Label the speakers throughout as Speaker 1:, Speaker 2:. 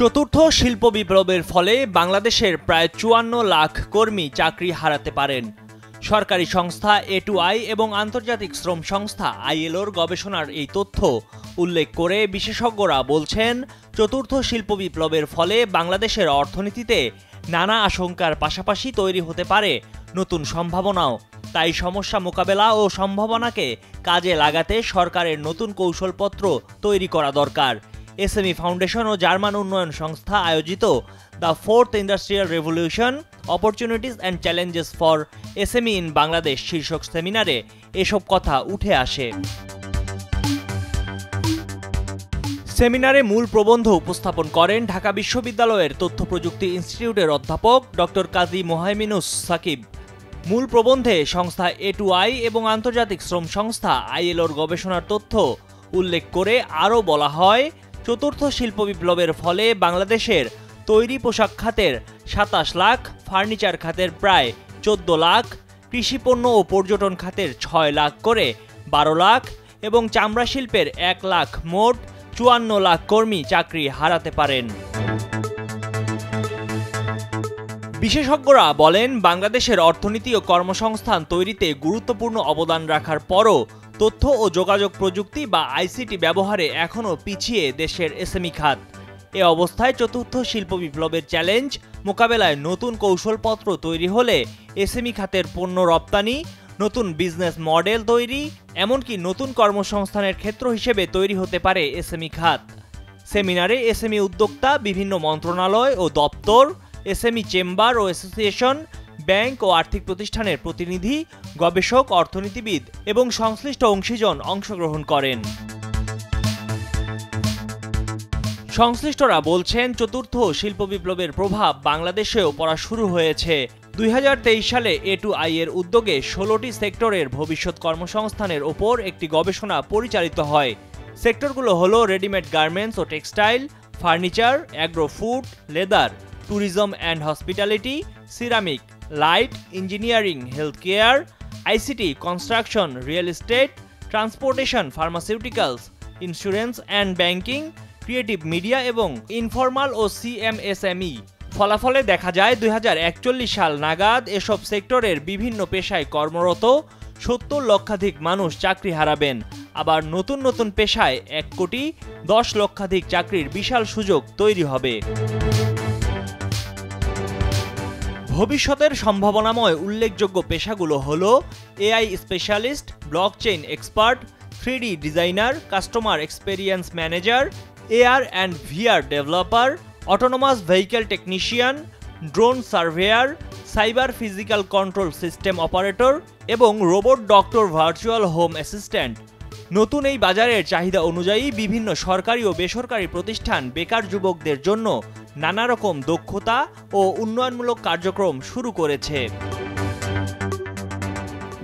Speaker 1: চতুর্থ শিল্প বিপ্লবের ফলে বাংলাদেশের প্রায় ৫৪ লাখ কর্মী চাকরি হারাতে পারেন। সরকারি সংস্থা A2I এবং আন্তর্জাতিক শ্রম সংস্থা ILOর গবেষণার এই তথ্য উল্লেখ করে বিশেষজ্ঞরা বলছেন, চতুর্থ শিল্প বিপ্লবের ফলে বাংলাদেশের অর্থনীতিতে নানা আশঙ্কার পাশাপাশি তৈরি হতে পারে নতুন সম্ভাবনাও। তাই সমস্যা মোকাবেলা ও সম্ভাবনাকে কাজে লাগাতে সরকারের নতুন কৌশলপত্র তৈরি করা দরকার। SME ফাউন্ডেশন ও জার্মান উন্নয়ন সংস্থা আয়োজিত the fourth industrial revolution opportunities and challenges for SME in Bangladesh শীর্ষক সেমিনারে এসব কথা উঠে আসে। সেমিনারে মূল প্রবন্ধ উপস্থাপন করেন ঢাকা বিশ্ববিদ্যালয়ের তথ্য প্রযুক্তি ইনস্টিটিউটের অধ্যাপক ডক্টর কাজী মোহাইমিনুস সাকিব। মূল প্রবন্ধে সংস্থা A2I এবং আন্তর্জাতিক শ্রম সংস্থা ILOর গবেষণার তথ্য উল্লেখ করে আরও বলা হয়, চতুর্থ শিল্প বিপ্লবের ফলে বাংলাদেশের তৈরি পোশাক খাতের ২৭ লাখ, ফার্নিচার খাতের প্রায় ১৪ লাখ, কৃষিপণ্য ও পর্যটন খাতের ৬ লাখ করে ১২ লাখ এবং চামড়া শিল্পের ১ লাখ মোট ৫৪ লাখ কর্মী চাকরি হারাতে পারেন। বিশেষজ্ঞরা বলেন, বাংলাদেশের অর্থনীতি ও কর্মসংস্থান তৈরিতে গুরুত্বপূর্ণ অবদান রাখার পরও তথ্য ও যোগাযোগ প্রযুক্তি বা ICT ব্যবহারে এখনও পিছিয়ে দেশের SME খাত। এ অবস্থায় চতুর্থ শিল্প বিপ্লবের চ্যালেঞ্জ মোকাবেলায় নতুন কৌশলপত্র তৈরি হলে SME খাতের পণ্য রপ্তানি, নতুন বিজনেস মডেল তৈরি, এমনকি নতুন কর্মসংস্থানের ক্ষেত্র হিসেবে তৈরি হতে পারে SME খাত। সেমিনারে SME উদ্যোক্তা, বিভিন্ন মন্ত্রণালয় ও দপ্তর, SME চেম্বার ও অ্যাসোসিয়েশন, ব্যাংক ও আর্থিক প্রতিষ্ঠানের প্রতিনিধি, গবেষক, অর্থনীতিবিদ এবং সংশ্লিষ্ট অংশীজন অংশগ্রহণ করেন। সংশ্লিষ্টরা বলছেন, চতুর্থ শিল্প বিপ্লবের প্রভাব বাংলাদেশেও পড়া শুরু হয়েছে। ২০২৩ সালে A2I এর উদ্যোগে ১৬টি সেক্টরের ভবিষ্যৎ কর্মসংস্থানের ওপর একটি গবেষণা পরিচালিত হয়। সেক্টরগুলো হলো রেডিমেড গার্মেন্টস ও textile, furniture, agro food, leather, tourism and hospitality, ceramic, light, engineering, health care, ICT, construction, real estate, transportation, pharmaceuticals, insurance and banking, creative media এবং ইনফরমাল ও CMSME। ফলাফলে দেখা যায় ২০৪১ সাল নাগাদ এসব সেক্টরের বিভিন্ন পেশায় কর্মরত ৭০ লক্ষাধিক মানুষ চাকরি হারাবেন। আবার নতুন নতুন পেশায় ১,১০ লক্ষাধিক চাকরির বিশাল সুযোগ তৈরি হবে। ভবিষ্যতের সম্ভাবনাময় উল্লেখযোগ্য পেশাগুলো হলো AI specialist, blockchain expert, 3D designer, customer experience manager, AR and VR developer, autonomous vehicle technician, drone surveyor, cyber physical control system operator এবং robot doctor virtual home assistant. নতুন এই বাজারের চাহিদা অনুযায়ী বিভিন্ন সরকারি ও বেসরকারি প্রতিষ্ঠান বেকার যুবকদের জন্য নানা রকম দক্ষতা ও উন্নয়নমূলক কার্যক্রম শুরু করেছে।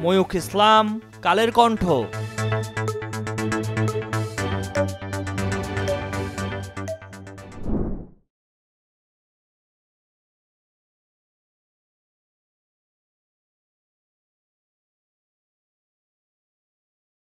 Speaker 1: ময়ূখ ইসলাম, কালের কণ্ঠ।